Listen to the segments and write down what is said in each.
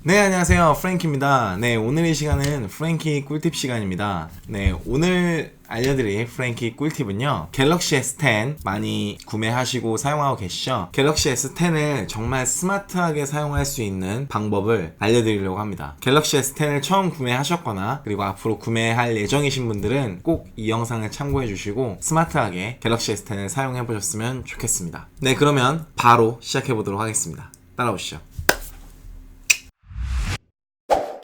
네, 안녕하세요. 프랭키입니다. 네, 오늘 이 시간은 프랭키 꿀팁 시간입니다. 네, 오늘 알려드릴 프랭키 꿀팁은요, 갤럭시 S10 많이 구매하시고 사용하고 계시죠? 갤럭시 S10을 정말 스마트하게 사용할 수 있는 방법을 알려드리려고 합니다. 갤럭시 S10을 처음 구매하셨거나 그리고 앞으로 구매할 예정이신 분들은 꼭 이 영상을 참고해 주시고 스마트하게 갤럭시 S10을 사용해 보셨으면 좋겠습니다. 네, 그러면 바로 시작해 보도록 하겠습니다. 따라오시죠.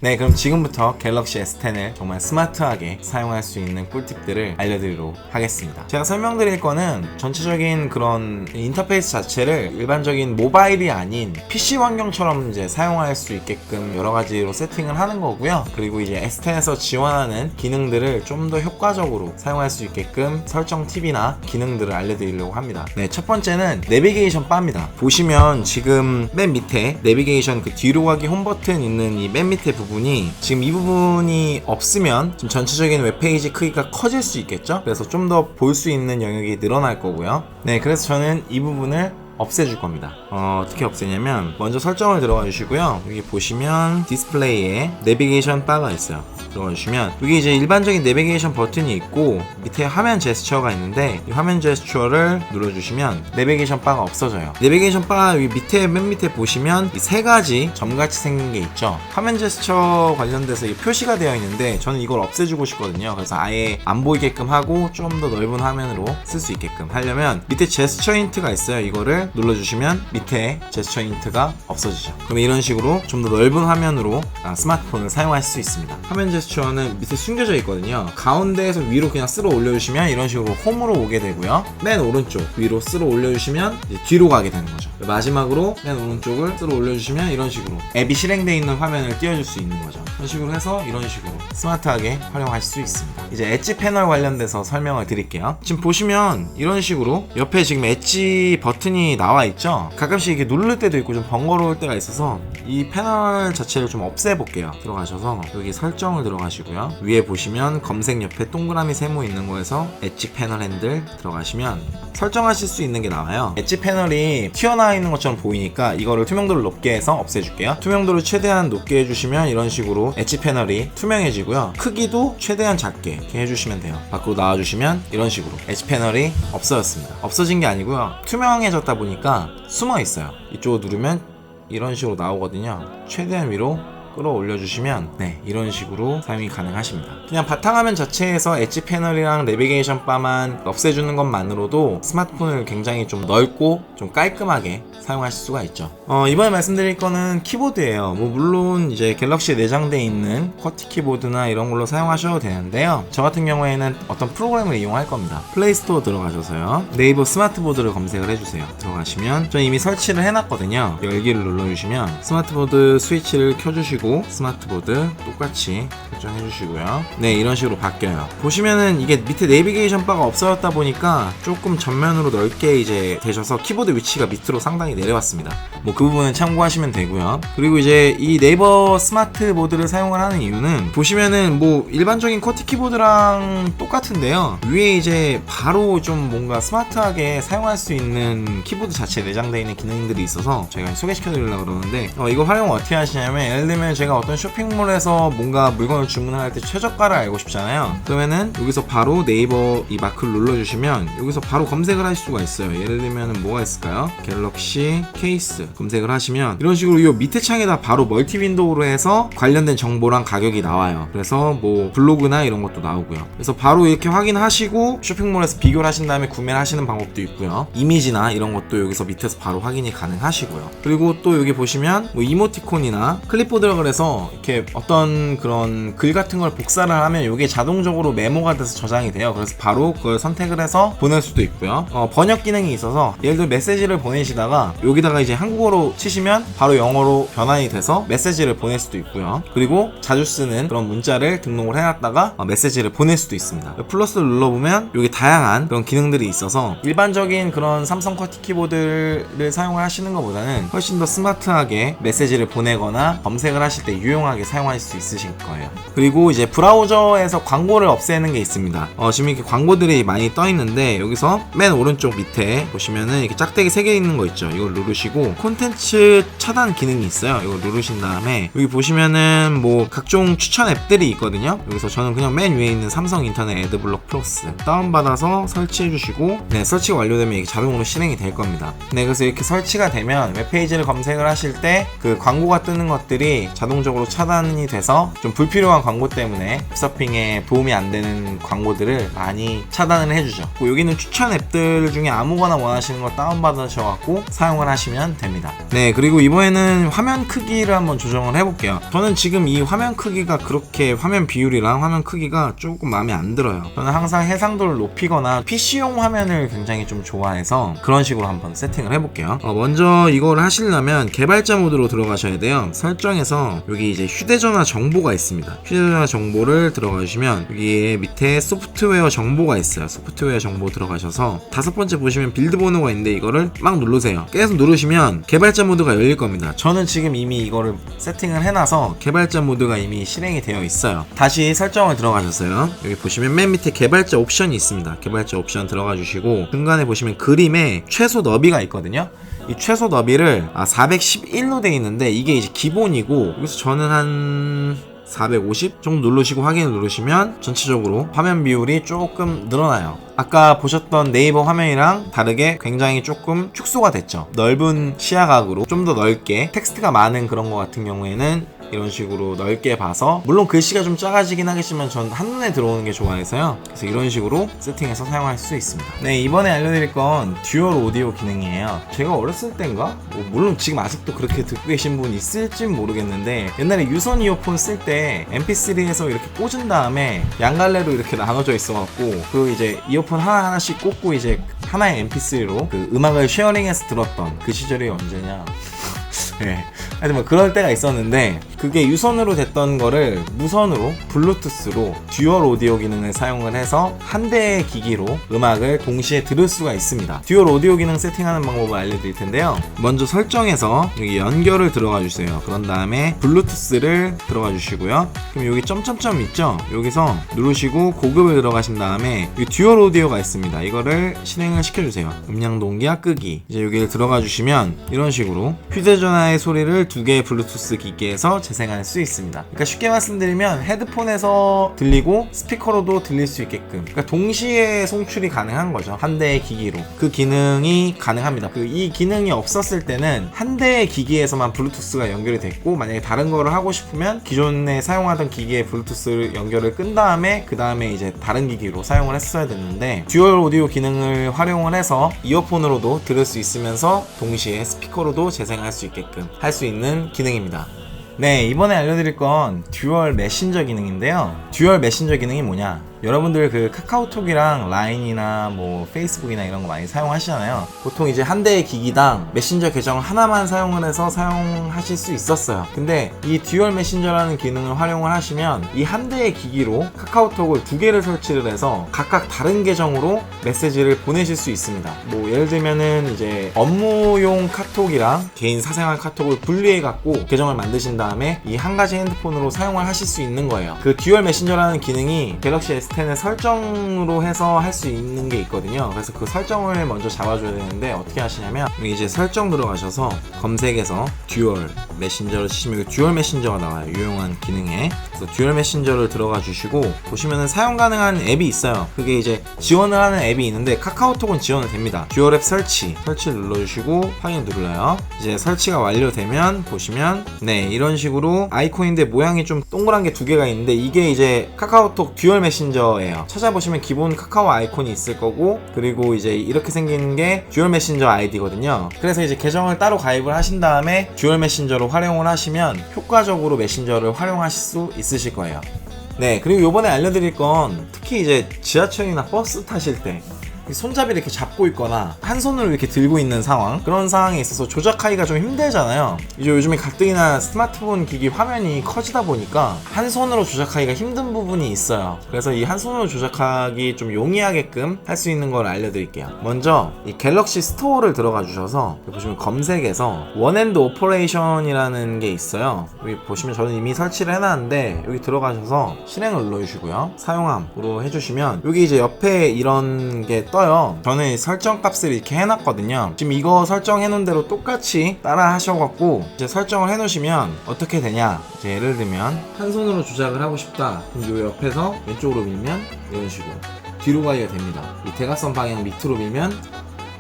네, 그럼 지금부터 갤럭시 S10을 정말 스마트하게 사용할 수 있는 꿀팁들을 알려드리도록 하겠습니다. 제가 설명드릴 거는 전체적인 그런 인터페이스 자체를 일반적인 모바일이 아닌 PC 환경처럼 이제 사용할 수 있게끔 여러 가지로 세팅을 하는 거고요. 그리고 이제 S10에서 지원하는 기능들을 좀 더 효과적으로 사용할 수 있게끔 설정 팁이나 기능들을 알려드리려고 합니다. 네, 첫 번째는 내비게이션 바입니다. 보시면 지금 맨 밑에 내비게이션 그 뒤로 가기 홈 버튼 있는 이 맨 밑에 부분이 지금 이 부분이 없으면 좀 전체적인 웹페이지 크기가 커질 수 있겠죠? 그래서 좀 더 볼 수 있는 영역이 늘어날 거고요. 네, 그래서 저는 이 부분을 없애줄 겁니다. 어떻게 없애냐면 먼저 설정을 들어가 주시고요. 여기 보시면 디스플레이에 내비게이션 바가 있어요. 들어가 주시면 여기 이제 일반적인 내비게이션 버튼이 있고 밑에 화면 제스처가 있는데 이 화면 제스처를 눌러주시면 내비게이션 바가 없어져요. 내비게이션 바 여기 밑에 맨 밑에 보시면 이 세 가지 점같이 생긴 게 있죠. 화면 제스처 관련돼서 이 표시가 되어 있는데 저는 이걸 없애주고 싶거든요. 그래서 아예 안 보이게끔 하고 좀 더 넓은 화면으로 쓸 수 있게끔 하려면 밑에 제스처 힌트가 있어요. 이거를 눌러주시면 밑에 제스처 힌트가 없어지죠. 그럼 이런 식으로 좀 더 넓은 화면으로 스마트폰을 사용하실 수 있습니다. 화면 제스처는 밑에 숨겨져 있거든요. 가운데에서 위로 그냥 쓸어 올려주시면 이런 식으로 홈으로 오게 되고요. 맨 오른쪽 위로 쓸어 올려주시면 이제 뒤로 가게 되는 거죠. 마지막으로 맨 오른쪽을 쓸어 올려주시면 이런 식으로 앱이 실행되어 있는 화면을 띄워줄 수 있는 거죠. 이런 식으로 해서 이런 식으로 스마트하게 활용하실 수 있습니다. 이제 엣지 패널 관련돼서 설명을 드릴게요. 지금 보시면 이런 식으로 옆에 지금 엣지 버튼이 나와 있죠. 가끔씩 이렇게 누를 때도 있고 좀 번거로울 때가 있어서 이 패널 자체를 좀 없애 볼게요. 들어가셔서 여기 설정을 들어가시고요. 위에 보시면 검색 옆에 동그라미 세모 있는 거에서 엣지 패널 핸들 들어가시면 설정하실 수 있는 게 나와요. 엣지 패널이 튀어나와 있는 것처럼 보이니까 이거를 투명도를 높게 해서 없애줄게요. 투명도를 최대한 높게 해주시면 이런 식으로 엣지 패널이 투명해지고요. 크기도 최대한 작게 이렇게 해주시면 돼요. 밖으로 나와주시면 이런 식으로 엣지 패널이 없어졌습니다. 없어진 게 아니고요. 투명해졌다 보니까 숨어 있어요. 이쪽을 누르면 이런 식으로 나오거든요. 최대한 위로 끌어올려 주시면 네, 이런 식으로 사용이 가능하십니다. 그냥 바탕화면 자체에서 엣지 패널이랑 내비게이션 바만 없애주는 것만으로도 스마트폰을 굉장히 좀 넓고 좀 깔끔하게 사용하실 수가 있죠. 이번에 말씀드릴 거는 키보드예요. 물론 이제 갤럭시에 내장되어 있는 쿼티 키보드나 이런 걸로 사용하셔도 되는데요. 저 같은 경우에는 어떤 프로그램을 이용할 겁니다. 플레이스토어 들어가셔서요. 네이버 스마트보드를 검색을 해주세요. 들어가시면 전 이미 설치를 해놨거든요. 열기를 눌러주시면 스마트보드 스위치를 켜주시고 스마트보드 똑같이 설정해 주시고요. 네, 이런 식으로 바뀌어요. 보시면은 이게 밑에 내비게이션 바가 없어졌다 보니까 조금 전면으로 넓게 이제 되셔서 키보드 위치가 밑으로 상당히 내려왔습니다. 그 부분은 참고하시면 되고요. 그리고 이제 이 네이버 스마트보드를 사용을 하는 이유는 보시면은 일반적인 쿼티 키보드랑 똑같은데요. 위에 이제 바로 좀 뭔가 스마트하게 사용할 수 있는 키보드 자체에 내장되어 있는 기능들이 있어서 제가 소개시켜 드리려고 그러는데 이거 활용을 어떻게 하시냐면 예를 들면 제가 어떤 쇼핑몰에서 뭔가 물건을 주문할 때 최저가를 알고 싶잖아요. 그러면은 여기서 바로 네이버 이 마크를 눌러주시면 여기서 바로 검색을 하실 수가 있어요. 예를 들면은 뭐가 있을까요? 갤럭시 케이스 검색을 하시면 이런 식으로 이 밑에 창에다 바로 멀티 윈도우로 해서 관련된 정보랑 가격이 나와요. 그래서 블로그나 이런 것도 나오고요. 그래서 바로 이렇게 확인하시고 쇼핑몰에서 비교를 하신 다음에 구매를 하시는 방법도 있고요. 이미지나 이런 것도 여기서 밑에서 바로 확인이 가능하시고요. 그리고 또 여기 보시면 이모티콘이나 클립보드라 그래서 이렇게 어떤 그런 글 같은 걸 복사를 하면 이게 자동적으로 메모가 돼서 저장이 돼요. 그래서 바로 그걸 선택을 해서 보낼 수도 있고요. 번역 기능이 있어서 예를 들어 메시지를 보내시다가 여기다가 이제 한국어로 치시면 바로 영어로 변환이 돼서 메시지를 보낼 수도 있고요. 그리고 자주 쓰는 그런 문자를 등록을 해놨다가 메시지를 보낼 수도 있습니다. 플러스를 눌러보면 여기 다양한 그런 기능들이 있어서 일반적인 그런 삼성 쿼티 키보드를 사용을 하시는 것보다는 훨씬 더 스마트하게 메시지를 보내거나 검색을 하시는 사용하실 때 유용하게 사용하실 수 있으실 거예요. 그리고 이제 브라우저에서 광고를 없애는 게 있습니다. 지금 이렇게 광고들이 많이 떠 있는데 여기서 맨 오른쪽 밑에 보시면은 이렇게 짝대기 3개 있는 거 있죠. 이걸 누르시고 콘텐츠 차단 기능이 있어요. 이걸 누르신 다음에 여기 보시면은 뭐 각종 추천 앱들이 있거든요. 여기서 저는 그냥 맨 위에 있는 삼성 인터넷 애드블록 플러스 다운받아서 설치해 주시고, 네, 설치가 완료되면 이게 자동으로 실행이 될 겁니다. 네, 그래서 이렇게 설치가 되면 웹페이지를 검색을 하실 때 그 광고가 뜨는 것들이 자동적으로 차단이 돼서 좀 불필요한 광고 때문에 웹서핑에 도움이 안 되는 광고들을 많이 차단을 해주죠. 여기는 추천 앱들 중에 아무거나 원하시는 거 다운받으셔갖고 사용을 하시면 됩니다. 네, 그리고 이번에는 화면 크기를 한번 조정을 해볼게요. 저는 지금 이 화면 크기가 그렇게 화면 비율이랑 화면 크기가 조금 마음에 안 들어요. 저는 항상 해상도를 높이거나 PC용 화면을 굉장히 좀 좋아해서 그런 식으로 한번 세팅을 해볼게요. 먼저 이걸 하시려면 개발자 모드로 들어가셔야 돼요. 설정에서 여기 이제 휴대전화 정보가 있습니다. 휴대전화 정보를 들어가 주시면 여기에 밑에 소프트웨어 정보가 있어요. 소프트웨어 정보 들어가셔서 5번째 보시면 빌드 번호가 있는데 이거를 막 누르세요. 계속 누르시면 개발자 모드가 열릴 겁니다. 저는 지금 이미 이거를 세팅을 해놔서 개발자 모드가 이미 실행이 되어 있어요. 다시 설정을 들어가셨어요. 여기 보시면 맨 밑에 개발자 옵션이 있습니다. 개발자 옵션 들어가 주시고 중간에 보시면 그림에 최소 너비가 있거든요. 이 최소 너비를 411로 되어 있는데 이게 이제 기본이고, 여기서 저는 한 450 정도 누르시고 확인을 누르시면 전체적으로 화면 비율이 조금 늘어나요. 아까 보셨던 네이버 화면이랑 다르게 굉장히 조금 축소가 됐죠. 넓은 시야각으로 좀 더 넓게 텍스트가 많은 그런 거 같은 경우에는 이런 식으로 넓게 봐서, 물론 글씨가 좀 작아지긴 하겠지만 전 한눈에 들어오는 게 좋아해서요. 그래서 이런 식으로 세팅해서 사용할 수 있습니다. 네, 이번에 알려드릴 건 듀얼 오디오 기능이에요. 제가 어렸을 땐가? 물론 지금 아직도 그렇게 듣고 계신 분 있을진 모르겠는데, 옛날에 유선 이어폰 쓸 때 mp3에서 이렇게 꽂은 다음에 양갈래로 이렇게 나눠져 있어갖고 그 이제 이어폰 하나하나씩 꽂고 이제 하나의 mp3로 그 음악을 쉐어링해서 들었던 그 시절이 언제냐. 네. 하여튼 뭐 그럴 때가 있었는데, 그게 유선으로 됐던 거를 무선으로 블루투스로 듀얼 오디오 기능을 사용을 해서 한 대의 기기로 음악을 동시에 들을 수가 있습니다. 듀얼 오디오 기능 세팅하는 방법을 알려드릴 텐데요. 먼저 설정에서 여기 연결을 들어가 주세요. 그런 다음에 블루투스를 들어가 주시고요. 그럼 여기 점점점 있죠? 여기서 누르시고 고급을 들어가신 다음에 여기 듀얼 오디오가 있습니다. 이거를 실행을 시켜주세요. 음량 동기와 끄기. 이제 여기를 들어가 주시면 이런 식으로 휴대전화의 소리를 2개의 블루투스 기기에서 재생할 수 있습니다. 그러니까 쉽게 말씀드리면 헤드폰에서 들리고 스피커로도 들릴 수 있게끔, 그러니까 동시에 송출이 가능한 거죠. 한 대의 기기로 그 기능이 가능합니다. 이 기능이 없었을 때는 한 대의 기기에서만 블루투스가 연결이 됐고, 만약에 다른 거를 하고 싶으면 기존에 사용하던 기기에 블루투스 연결을 끈 다음에 그 다음에 이제 다른 기기로 사용을 했어야 됐는데, 듀얼 오디오 기능을 활용을 해서 이어폰으로도 들을 수 있으면서 동시에 스피커로도 재생할 수 있게끔 할 수 있는 기능입니다. 네, 이번에 알려드릴 건 듀얼 메신저 기능인데요. 듀얼 메신저 기능이 뭐냐? 여러분들 그 카카오톡이랑 라인이나 뭐 페이스북이나 이런 거 많이 사용하시잖아요. 보통 이제 한 대의 기기당 메신저 계정 하나만 사용을 해서 사용하실 수 있었어요. 근데 이 듀얼 메신저라는 기능을 활용을 하시면 이 한 대의 기기로 카카오톡을 2개를 설치를 해서 각각 다른 계정으로 메시지를 보내실 수 있습니다. 뭐 예를 들면은 이제 업무용 카톡이랑 개인 사생활 카톡을 분리해 갖고 계정을 만드신 다음에 이 한 가지 핸드폰으로 사용을 하실 수 있는 거예요. 그 듀얼 메신저라는 기능이 갤럭시 S10의 설정으로 해서 할 수 있는 게 있거든요. 그래서 그 설정을 먼저 잡아줘야 되는데, 어떻게 하시냐면 이제 설정 들어가셔서 검색에서 듀얼 메신저를 치시면 듀얼 메신저가 나와요. 유용한 기능에. 그래서 듀얼 메신저를 들어가 주시고 보시면은 사용 가능한 앱이 있어요. 그게 이제 지원을 하는 앱이 있는데 카카오톡은 지원이 됩니다. 듀얼 앱 설치를 눌러주시고 확인 눌러요. 이제 설치가 완료되면 보시면 네, 이런 식으로 아이콘인데 모양이 좀 동그란 게 2개가 있는데, 이게 이제 카카오톡 듀얼 메신저예요. 찾아보시면 기본 카카오 아이콘이 있을 거고, 그리고 이제 이렇게 생긴 게 듀얼 메신저 아이디거든요. 그래서 이제 계정을 따로 가입을 하신 다음에 듀얼 메신저로 활용을 하시면 효과적으로 메신저를 활용하실 수 있으실 거예요. 네, 그리고 요번에 알려드릴 건 특히 이제 지하철이나 버스 타실 때 이 손잡이를 이렇게 잡고 있거나 한 손으로 이렇게 들고 있는 상황, 그런 상황에 있어서 조작하기가 좀 힘들잖아요. 이제 요즘에 가뜩이나 스마트폰 기기 화면이 커지다 보니까 한 손으로 조작하기가 힘든 부분이 있어요. 그래서 이 한 손으로 조작하기 좀 용이하게끔 할 수 있는 걸 알려드릴게요. 먼저 이 갤럭시 스토어를 들어가 주셔서 보시면 검색에서 원핸드 오퍼레이션이라는 게 있어요. 여기 보시면 저는 이미 설치를 해놨는데 여기 들어가셔서 실행을 눌러주시고요. 사용함으로 해주시면 여기 이제 옆에 이런 게 떠요. 저는 설정 값을 이렇게 해놨거든요. 지금 이거 설정해놓은 대로 똑같이 따라 하셔갖고 이제 설정을 해놓으시면 어떻게 되냐, 이제 예를 들면 한 손으로 조작을 하고 싶다. 그럼 요 옆에서 왼쪽으로 밀면 이런 식으로 뒤로 가기가 됩니다. 이 대각선 방향 밑으로 밀면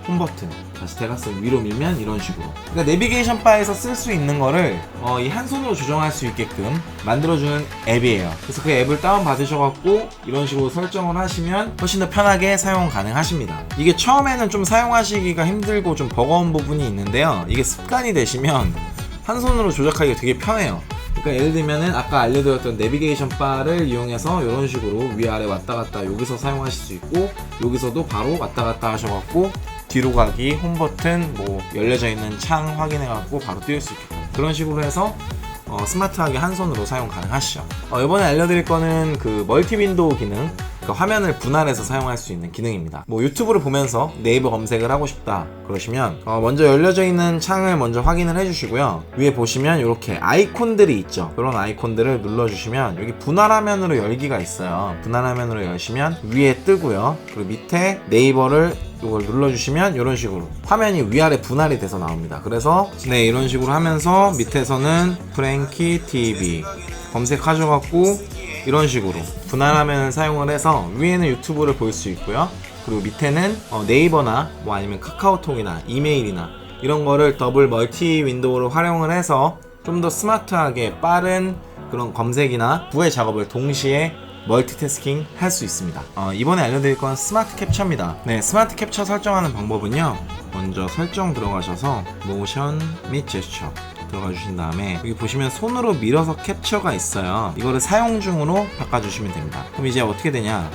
홈 버튼, 다시 대각선 위로 밀면 이런 식으로. 그러니까 내비게이션 바에서 쓸 수 있는 거를 이 한 손으로 조정할 수 있게끔 만들어주는 앱이에요. 그래서 그 앱을 다운 받으셔갖고 이런 식으로 설정을 하시면 훨씬 더 편하게 사용 가능하십니다. 이게 처음에는 좀 사용하시기가 힘들고 좀 버거운 부분이 있는데요. 이게 습관이 되시면 한 손으로 조작하기가 되게 편해요. 그러니까 예를 들면은 아까 알려드렸던 내비게이션 바를 이용해서 이런 식으로 위아래 왔다 갔다 여기서 사용하실 수 있고, 여기서도 바로 왔다 갔다 하셔갖고 뒤로 가기, 홈 버튼, 뭐 열려져 있는 창 확인해갖고 바로 띄울 수 있게끔, 그런 식으로 해서 스마트하게 한 손으로 사용 가능하시죠. 이번에 알려드릴 거는 그 멀티 윈도우 기능, 그러니까 화면을 분할해서 사용할 수 있는 기능입니다. 뭐 유튜브를 보면서 네이버 검색을 하고 싶다 그러시면 먼저 열려져 있는 창을 먼저 확인을 해주시고요. 위에 보시면 이렇게 아이콘들이 있죠. 이런 아이콘들을 눌러주시면 여기 분할 화면으로 열기가 있어요. 분할 화면으로 여시면 위에 뜨고요. 그리고 밑에 네이버를 이걸 눌러주시면 이런 식으로 화면이 위아래 분할이 돼서 나옵니다. 그래서 네, 이런 식으로 하면서 밑에서는 프랭키 TV 검색하셔갖고 이런 식으로 분할화면을 사용을 해서 위에는 유튜브를 볼 수 있고요. 그리고 밑에는 네이버나 뭐 아니면 카카오톡이나 이메일이나 이런 거를 더블 멀티 윈도우로 활용을 해서 좀 더 스마트하게 빠른 그런 검색이나 구애 작업을 동시에 멀티태스킹 할 수 있습니다. 이번에 알려드릴 건 스마트 캡처입니다. 네, 스마트 캡처 설정하는 방법은요, 먼저 설정 들어가셔서 모션 및 제스처 들어가 주신 다음에 여기 보시면 손으로 밀어서 캡처가 있어요. 이거를 사용 중으로 바꿔주시면 됩니다. 그럼 이제 어떻게 되냐,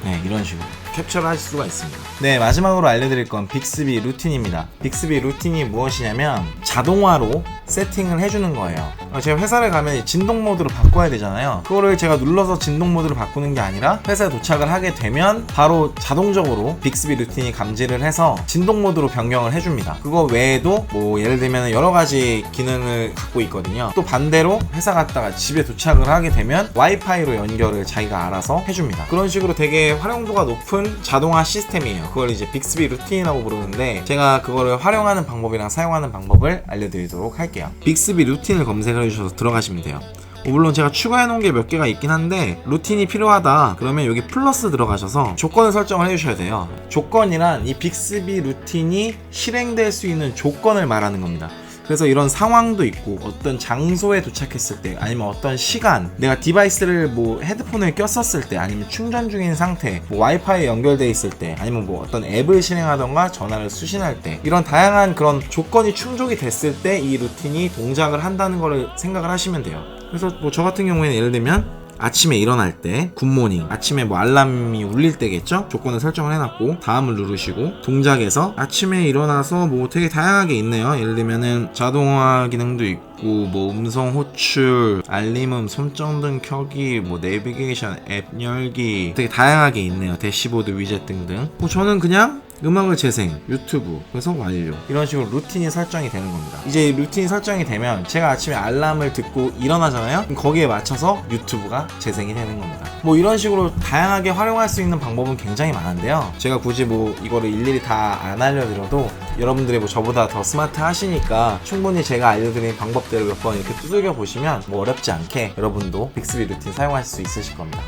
네, 이런 식으로 캡처를 하실 수가 있습니다. 네, 마지막으로 알려드릴 건 빅스비 루틴입니다. 빅스비 루틴이 무엇이냐면 자동화로 세팅을 해주는 거예요. 제가 회사를 가면 진동 모드로 바꿔야 되잖아요. 그거를 제가 눌러서 진동 모드로 바꾸는 게 아니라 회사에 도착을 하게 되면 바로 자동적으로 빅스비 루틴이 감지를 해서 진동 모드로 변경을 해줍니다. 그거 외에도 뭐 예를 들면 여러 가지 기능을 갖고 있거든요. 또 반대로 회사 갔다가 집에 도착을 하게 되면 와이파이로 연결을 자기가 알아서 해줍니다. 그런 식으로 되게 활용도가 높은 자동화 시스템이에요. 그걸 이제 빅스비 루틴이라고 부르는데 제가 그거를 활용하는 방법이랑 사용하는 방법을 알려드리도록 할게요. 빅스비 루틴을 검색을 해주셔서 들어가시면 돼요. 물론 제가 추가해 놓은 게 몇 개가 있긴 한데 루틴이 필요하다 그러면 여기 플러스 들어가셔서 조건을 설정을 해주셔야 돼요. 조건이란 이 빅스비 루틴이 실행될 수 있는 조건을 말하는 겁니다. 그래서 이런 상황도 있고 어떤 장소에 도착했을 때 아니면 어떤 시간, 내가 디바이스를 뭐 헤드폰을 꼈었을 때 아니면 충전 중인 상태, 뭐 와이파이에 연결돼 있을 때 아니면 뭐 어떤 앱을 실행하던가 전화를 수신할 때, 이런 다양한 그런 조건이 충족이 됐을 때 이 루틴이 동작을 한다는 거를 생각을 하시면 돼요. 그래서 뭐 저 같은 경우에는 예를 들면 아침에 일어날 때 굿모닝, 아침에 뭐 알람이 울릴 때겠죠? 조건을 설정을 해놨고 다음을 누르시고 동작에서 아침에 일어나서 뭐 되게 다양하게 있네요. 예를 들면은 자동화 기능도 있고 뭐 음성 호출, 알림음, 손전등 켜기, 뭐 내비게이션 앱 열기, 되게 다양하게 있네요. 대시보드 위젯 등등. 저는 그냥 음악을 재생, 유튜브, 그래서 완료, 이런 식으로 루틴이 설정이 되는 겁니다. 이제 루틴이 설정이 되면 제가 아침에 알람을 듣고 일어나잖아요. 그럼 거기에 맞춰서 유튜브가 재생이 되는 겁니다. 뭐 이런 식으로 다양하게 활용할 수 있는 방법은 굉장히 많은데요, 제가 굳이 뭐 이거를 일일이 다 안 알려드려도 여러분들이 뭐 저보다 더 스마트 하시니까 충분히 제가 알려드린 방법들을 몇 번 이렇게 두들겨 보시면 뭐 어렵지 않게 여러분도 빅스비 루틴 사용하실 수 있으실 겁니다.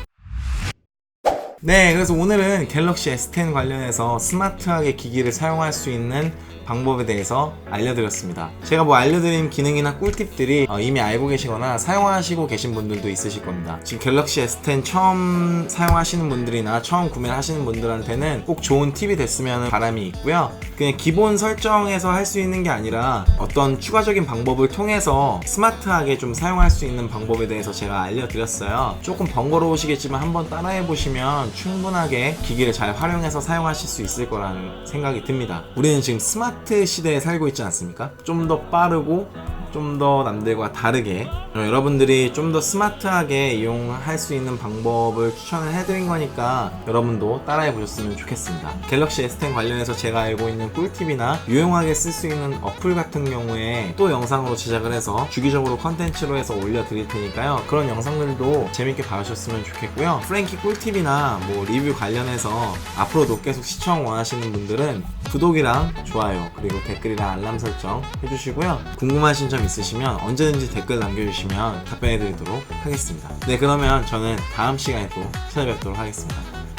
네, 그래서 오늘은 갤럭시 S10 관련해서 스마트하게 기기를 사용할 수 있는 방법에 대해서 알려드렸습니다. 제가 뭐 알려드린 기능이나 꿀팁들이 이미 알고 계시거나 사용하시고 계신 분들도 있으실 겁니다. 지금 갤럭시 S10 처음 사용하시는 분들이나 처음 구매를 하시는 분들한테는 꼭 좋은 팁이 됐으면 바람이 있고요. 그냥 기본 설정에서 할 수 있는 게 아니라 어떤 추가적인 방법을 통해서 스마트하게 좀 사용할 수 있는 방법에 대해서 제가 알려드렸어요. 조금 번거로우시겠지만 한번 따라해보시면 충분하게 기기를 잘 활용해서 사용하실 수 있을 거라는 생각이 듭니다. 우리는 지금 스마트 시대에 살고 있지 않습니까? 좀 더 빠르고 좀 더 남들과 다르게 여러분들이 좀 더 스마트하게 이용할 수 있는 방법을 추천을 해드린 거니까 여러분도 따라해 보셨으면 좋겠습니다. 갤럭시 S10 관련해서 제가 알고 있는 꿀팁이나 유용하게 쓸 수 있는 어플 같은 경우에 또 영상으로 제작을 해서 주기적으로 컨텐츠로 해서 올려드릴 테니까요. 그런 영상들도 재밌게 봐주셨으면 좋겠고요. 프랭키 꿀팁이나 뭐 리뷰 관련해서 앞으로도 계속 시청 원하시는 분들은 구독이랑 좋아요 그리고 댓글이랑 알람 설정 해주시고요. 궁금하신 점 있으시면 언제든지 댓글 남겨주시면 답변해드리도록 하겠습니다. 네, 그러면 저는 다음 시간에 또 찾아뵙도록 하겠습니다.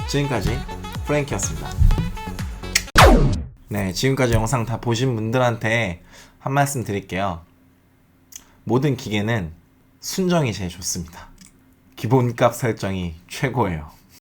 지금까지 프랭키였습니다. 네, 지금까지 영상 다 보신 분들한테 한 말씀 드릴게요. 모든 기계는 순정이 제일 좋습니다. 기본값 설정이 최고예요.